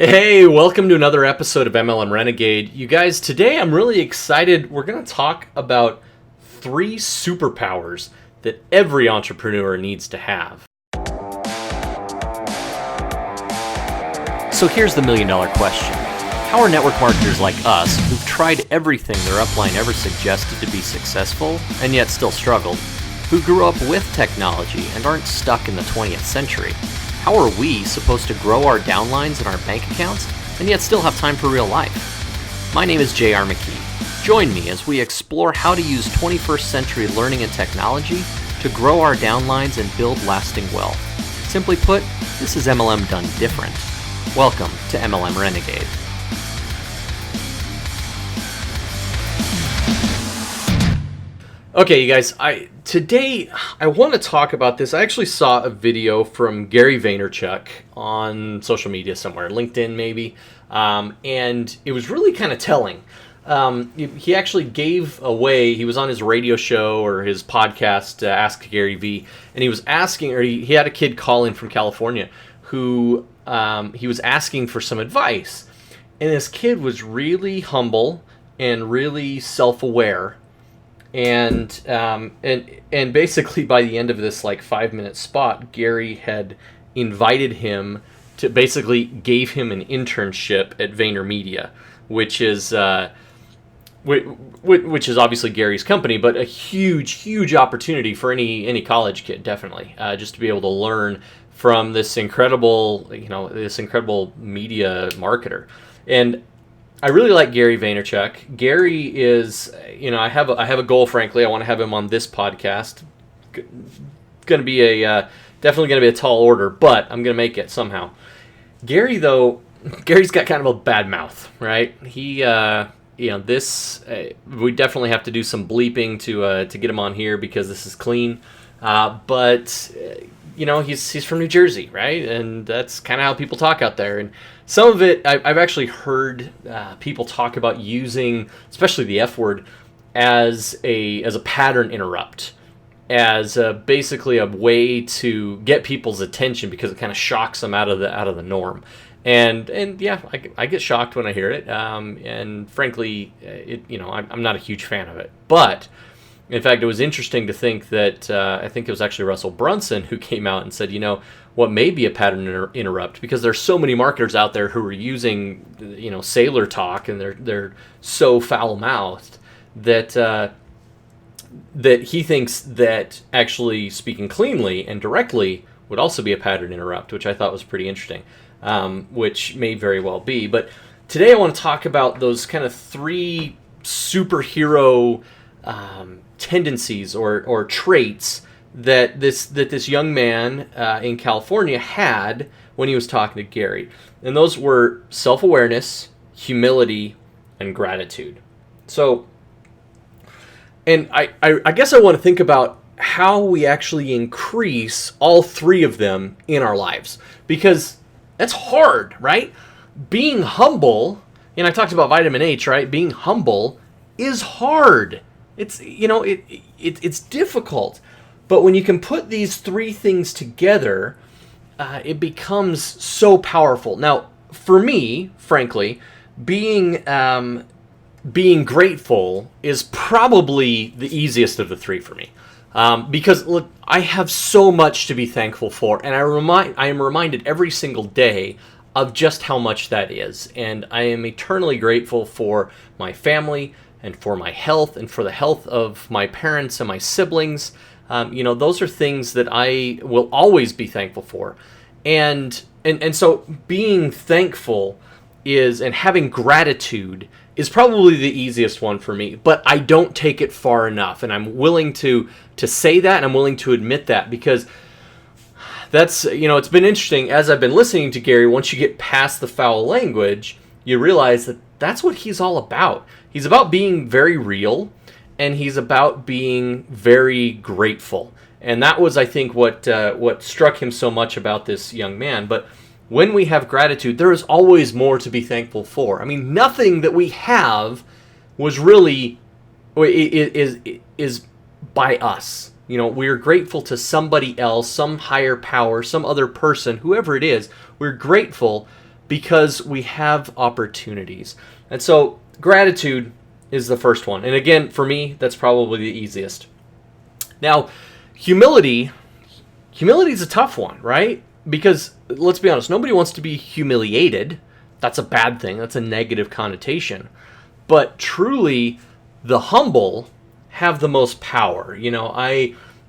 Hey, welcome to another episode of MLM Renegade. You guys, today I'm really excited. We're going to talk about 3 superpowers that every entrepreneur needs to have. So here's the million-dollar question. How are network marketers like us, who've tried everything their upline ever suggested to be successful, and yet still struggled, who grew up with technology and aren't stuck in the 20th century, how are we supposed to grow our downlines in our bank accounts and yet still have time for real life? My name is J.R. McKee. Join me as we explore how to use 21st century learning and technology to grow our downlines and build lasting wealth. Simply put, this is MLM done different. Welcome to MLM Renegade. Okay, you guys, today I want to talk about this. I actually saw a video from Gary Vaynerchuk on social media somewhere, LinkedIn maybe, and it was really kind of telling. He actually gave away, he was on his radio show or his podcast, Ask Gary V, and he was asking, or he had a kid call in from California who he was asking for some advice. And this kid was really humble and really self-aware. And basically by the end of this 5-minute spot, Gary had invited him to basically gave him an internship at VaynerMedia, which is obviously Gary's company, but a huge opportunity for any college kid, definitely, just to be able to learn from this incredible media marketer. And I really like Gary Vaynerchuk. Gary is, I have a goal, frankly. I want to have him on this podcast. Going to be definitely going to be a tall order, but I'm going to make it somehow. Gary, though, Gary's got kind of a bad mouth, right? He, we definitely have to do some bleeping to get him on here because this is clean. But he's from New Jersey, right? And that's kind of how people talk out there. And some of it, I've actually heard people talk about using, especially the F word, as a pattern interrupt, as basically a way to get people's attention because it kind of shocks them out of the norm. And yeah, I get shocked when I hear it. And frankly, I'm not a huge fan of it, but. In fact, it was interesting to think that I think it was actually Russell Brunson who came out and said, what may be a pattern interrupt, because there's so many marketers out there who are using, sailor talk, and they're so foul-mouthed that that he thinks that actually speaking cleanly and directly would also be a pattern interrupt, which I thought was pretty interesting, which may very well be. But today I want to talk about those kind of 3 superhero tendencies or traits that this young man in California had when he was talking to Gary. And those were self-awareness, humility, and gratitude. So, and I guess I want to think about how we actually increase all 3 of them in our lives. Because that's hard, right? Being humble, I talked about vitamin H, right? Being humble is hard. It's it's difficult, but when you can put these 3 things together, it becomes so powerful. Now, for me, frankly, being grateful is probably the easiest of the 3 for me, because look, I have so much to be thankful for, and I am reminded every single day of just how much that is, and I am eternally grateful for my family, and for my health, and for the health of my parents and my siblings. Those are things that I will always be thankful for. And so being thankful and having gratitude is probably the easiest one for me, but I don't take it far enough. And I'm willing to say that, and I'm willing to admit that, because that's, it's been interesting as I've been listening to Gary. Once you get past the foul language, you realize that that's what he's all about. He's about being very real, and he's about being very grateful. And that was, I think, what struck him so much about this young man. But when we have gratitude, there is always more to be thankful for. I mean, nothing that we have was really is by us. We're grateful to somebody else, some higher power, some other person, whoever it is. We're grateful. because we have opportunities. And so gratitude is the first one. And again, for me, that's probably the easiest. Now, humility is a tough one, right? Because let's be honest, nobody wants to be humiliated. That's a bad thing. That's a negative connotation. But truly, the humble have the most power.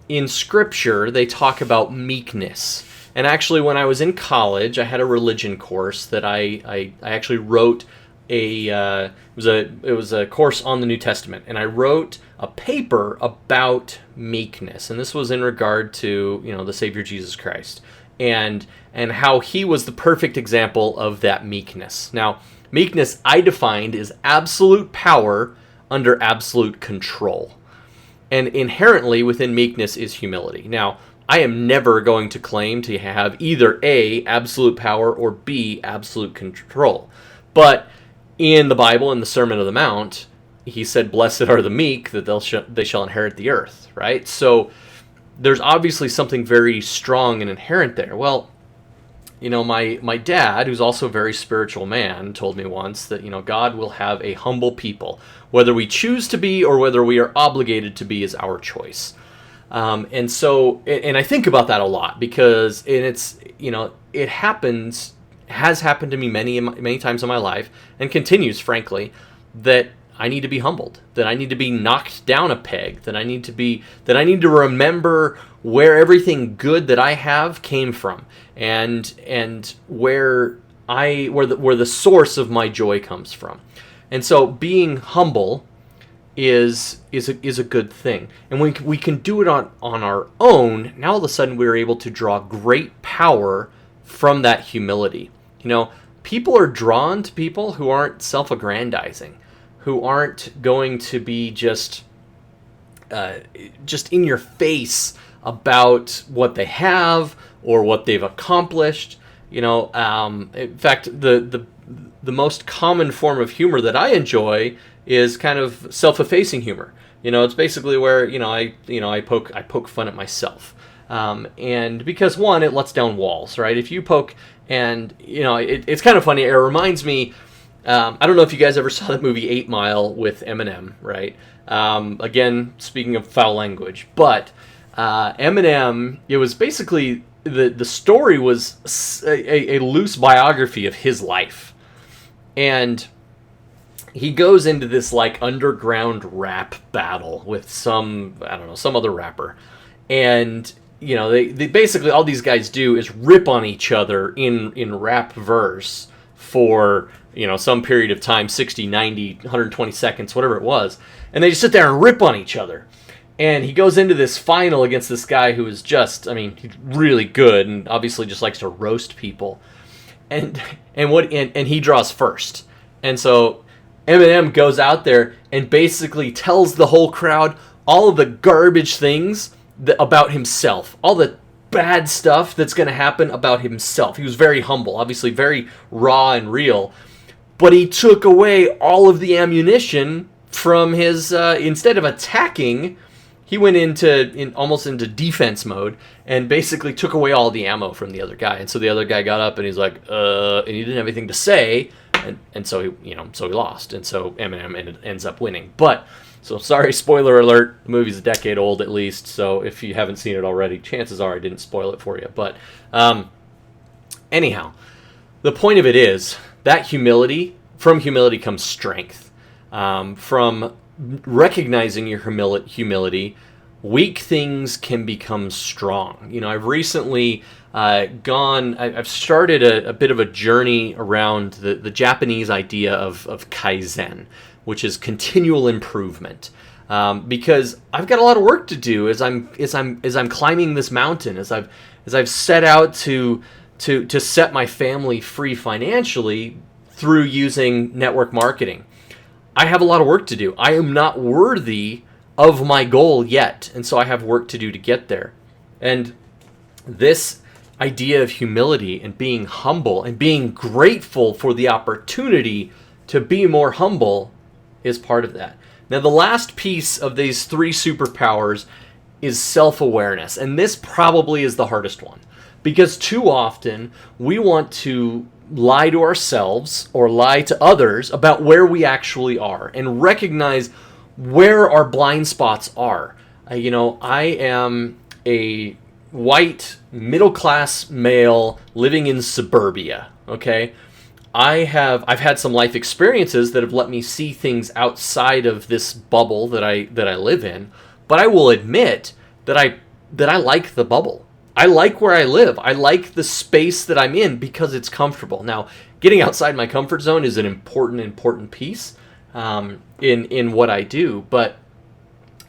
In Scripture, they talk about meekness. And actually, when I was in college, I had a religion course that I actually wrote it was a course on the New Testament, and I wrote a paper about meekness, and this was in regard to the Savior Jesus Christ, and how he was the perfect example of that meekness. Now, meekness I defined as absolute power under absolute control, and inherently within meekness is humility. Now, I am never going to claim to have either A, absolute power, or B, absolute control, but in the Bible, in the Sermon on the Mount, he said, "Blessed are the meek, that they shall inherit the earth." Right? So there's obviously something very strong and inherent there. Well, my dad, who's also a very spiritual man, told me once that God will have a humble people, whether we choose to be or whether we are obligated to be is our choice. And I think about that a lot because it has happened to me many times in my life, and continues, frankly, that I need to be humbled, that I need to be knocked down a peg, that I need to remember where everything good that I have came from, and where the source of my joy comes from. And so being humble is a good thing. And when we can do it on our own, now all of a sudden we're able to draw great power from that humility. People are drawn to people who aren't self-aggrandizing, who aren't going to be just in your face about what they have or what they've accomplished. In fact, the most common form of humor that I enjoy is kind of self-effacing humor. It's basically where I poke fun at myself. And because one, it lets down walls, right? If you poke, and it's kind of funny. It reminds me. I don't know if you guys ever saw that movie 8 Mile with Eminem, right? Again, speaking of foul language, but Eminem. It was basically the story was a loose biography of his life, and he goes into this like underground rap battle with some other rapper, and they basically, all these guys do is rip on each other in rap verse for some period of time, 60, 90, 120 seconds, whatever it was, and they just sit there and rip on each other. And he goes into this final against this guy who is he's really good and obviously just likes to roast people, and he draws first, and so Eminem goes out there and basically tells the whole crowd all of the garbage things about himself, all the bad stuff that's going to happen about himself. He was very humble, obviously very raw and real, but he took away all of the ammunition from his, instead of attacking, he went almost into defense mode and basically took away all the ammo from the other guy. And so the other guy got up and he's like, and he didn't have anything to say. And so he lost. And so Eminem ends up winning. But, so sorry, spoiler alert, the movie's a decade old at least. So if you haven't seen it already, chances are I didn't spoil it for you. But anyhow, the point of it is that from humility comes strength. From recognizing your humility, weak things can become strong. I've recently I've started a bit of a journey around the Japanese idea of Kaizen, which is continual improvement. Because I've got a lot of work to do as I'm climbing this mountain, as I've set out to set my family free financially through using network marketing. I have a lot of work to do. I am not worthy of my goal yet, and so I have work to do to get there. And this idea of humility and being humble and being grateful for the opportunity to be more humble is part of that. Now, the last piece of these 3 superpowers is self-awareness, and this probably is the hardest one, because too often we want to lie to ourselves or lie to others about where we actually are and recognize where our blind spots are. I am a white middle-class male living in suburbia, okay? I've had some life experiences that have let me see things outside of this bubble that I live in, but I will admit that I like the bubble. I like where I live. I like the space that I'm in because it's comfortable. Now, getting outside my comfort zone is an important piece in what I do, but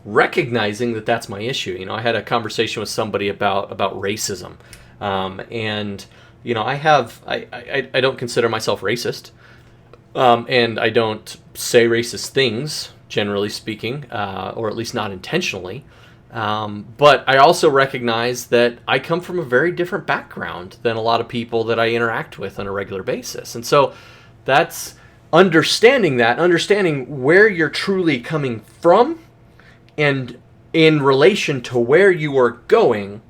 recognizing that that's my issue. I had a conversation with somebody about racism, and I don't consider myself racist, and I don't say racist things, generally speaking, or at least not intentionally. But I also recognize that I come from a very different background than a lot of people that I interact with on a regular basis. And so that's understanding where you're truly coming from and in relation to where you are going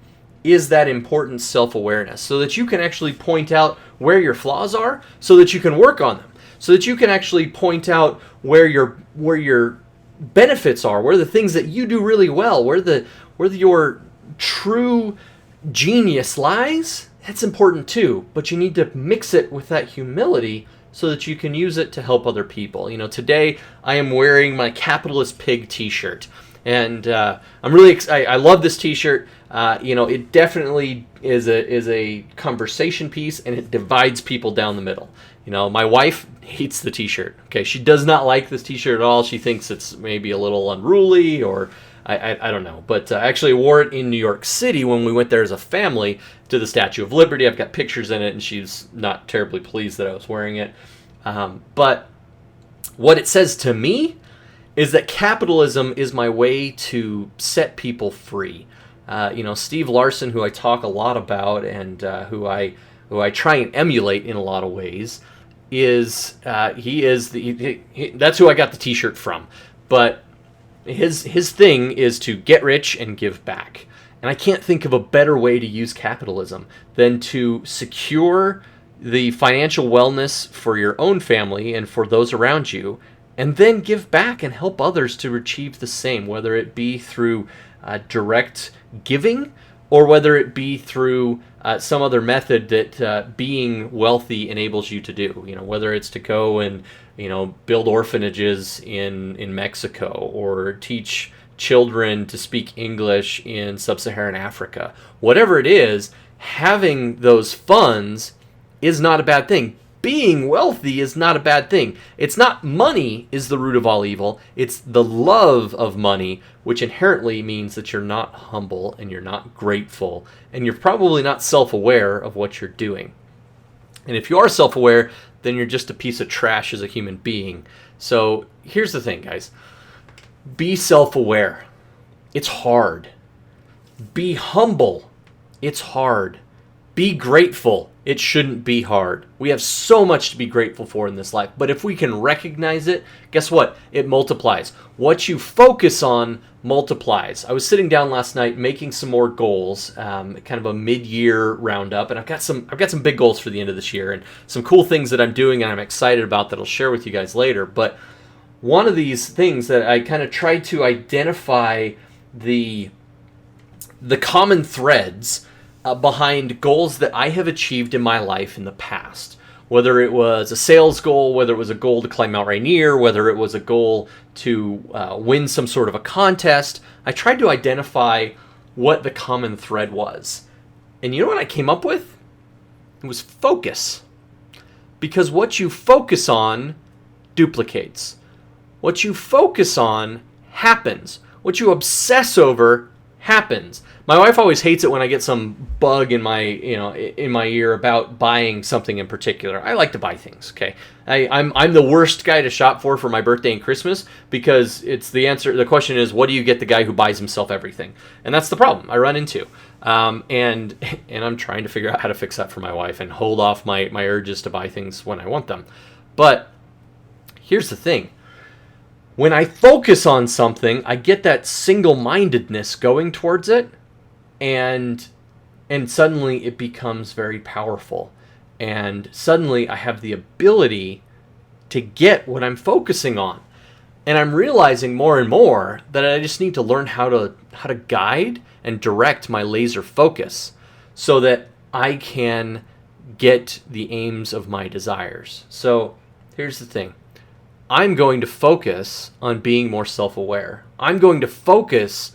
is that important self-awareness, so that you can actually point out where your flaws are so that you can work on them, so that you can actually point out where your benefits are, where the things that you do really well, where your true genius lies. That's important too, but you need to mix it with that humility so that you can use it to help other people. Today I am wearing my Capitalist Pig t-shirt, and I'm really excited. I love this t-shirt. It definitely is a conversation piece, and it divides people down the middle. My wife hates the t-shirt. Okay, she does not like this t-shirt at all. She thinks it's maybe a little unruly, or I don't know. But I actually wore it in New York City when we went there as a family to the Statue of Liberty. I've got pictures in it, and she's not terribly pleased that I was wearing it. But what it says to me is that capitalism is my way to set people free. Steve Larson, who I talk a lot about, and who I try and emulate in a lot of ways, that's who I got the t-shirt from. But his thing is to get rich and give back. And I can't think of a better way to use capitalism than to secure the financial wellness for your own family and for those around you, and then give back and help others to achieve the same, whether it be through direct giving or whether it be through some other method that being wealthy enables you to do. Whether it's to go and build orphanages in Mexico, or teach children to speak English in sub-Saharan Africa. Whatever it is, having those funds is not a bad thing. Being wealthy is not a bad thing. It's not money is the root of all evil. It's the love of money, which inherently means that you're not humble and you're not grateful, and you're probably not self-aware of what you're doing. And if you are self-aware, then you're just a piece of trash as a human being. So here's the thing, guys. Be self-aware. It's hard. Be humble. It's hard. Be grateful. It shouldn't be hard. We have so much to be grateful for in this life. But if we can recognize it, guess what? It multiplies. What you focus on multiplies. I was sitting down last night making some more goals, kind of a mid-year roundup, and I've got some big goals for the end of this year and some cool things that I'm doing and I'm excited about that I'll share with you guys later. But one of these things that I kind of tried to identify the common threads behind goals that I have achieved in my life in the past. Whether it was a sales goal, whether it was a goal to climb Mount Rainier, whether it was a goal to win some sort of a contest, I tried to identify what the common thread was. And you know what I came up with? It was focus. Because what you focus on duplicates. What you focus on happens. What you obsess over happens. My wife always hates it when I get some bug in my ear about buying something in particular. I like to buy things, okay? I'm the worst guy to shop for my birthday and Christmas, because it's the answer. The question is, what do you get the guy who buys himself everything? And that's the problem I run into. And I'm trying to figure out how to fix that for my wife and hold off my urges to buy things when I want them. But here's the thing. When I focus on something, I get that single-mindedness going towards it, and suddenly it becomes very powerful. And suddenly I have the ability to get what I'm focusing on. And I'm realizing more and more that I just need to learn how to guide and direct my laser focus so that I can get the aims of my desires. So here's the thing. I'm going to focus on being more self-aware. I'm going to focus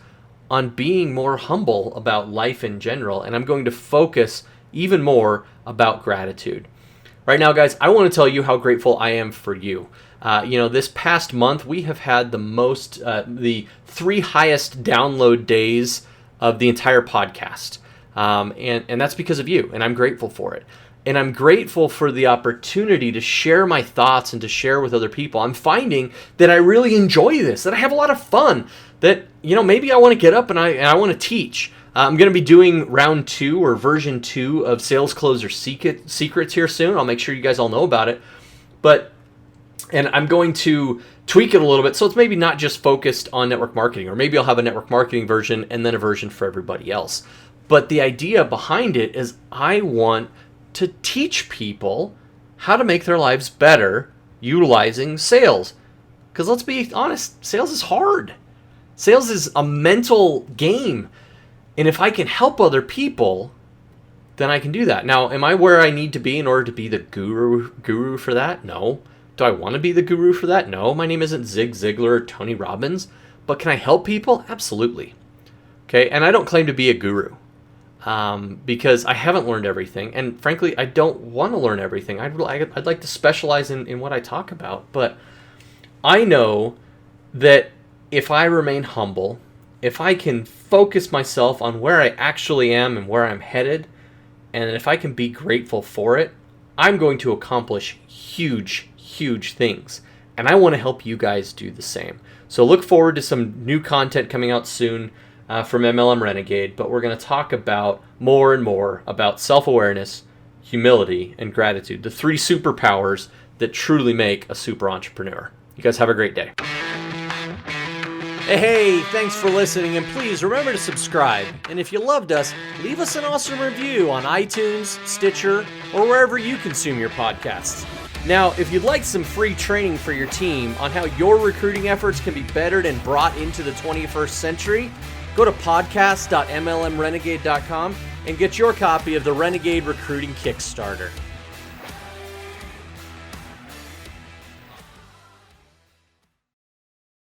on being more humble about life in general. And I'm going to focus even more about gratitude. Right now, guys, I want to tell you how grateful I am for you. This past month, we have had the 3 highest download days of the entire podcast. And that's because of you, and I'm grateful for it. And I'm grateful for the opportunity to share my thoughts and to share with other people. I'm finding that I really enjoy this, that I have a lot of fun, that, maybe I want to get up and I want to teach. I'm going to be doing round 2 or version 2 of Sales Closer Secrets here soon. I'll make sure you guys all know about it. And I'm going to tweak it a little bit so it's maybe not just focused on network marketing, or maybe I'll have a network marketing version and then a version for everybody else. But the idea behind it is I want to teach people how to make their lives better utilizing sales. Because let's be honest, sales is hard. Sales is a mental game. And if I can help other people, then I can do that. Now, am I where I need to be in order to be the guru for that? No. Do I want to be the guru for that? No. My name isn't Zig Ziglar or Tony Robbins. But can I help people? Absolutely. Okay, and I don't claim to be a guru. Because I haven't learned everything, and frankly, I don't want to learn everything. I'd like to specialize in what I talk about, but I know that if I remain humble, if I can focus myself on where I actually am and where I'm headed, and if I can be grateful for it, I'm going to accomplish huge, huge things, and I want to help you guys do the same. So look forward to some new content coming out soon. From MLM Renegade, but we're going to talk about more and more about self-awareness, humility, and gratitude, the 3 superpowers that truly make a super entrepreneur. You guys have a great day. Hey, thanks for listening, and please remember to subscribe. And if you loved us, leave us an awesome review on iTunes, Stitcher, or wherever you consume your podcasts. Now, if you'd like some free training for your team on how your recruiting efforts can be bettered and brought into the 21st century, go to podcast.mlmrenegade.com and get your copy of the Renegade Recruiting Kickstarter.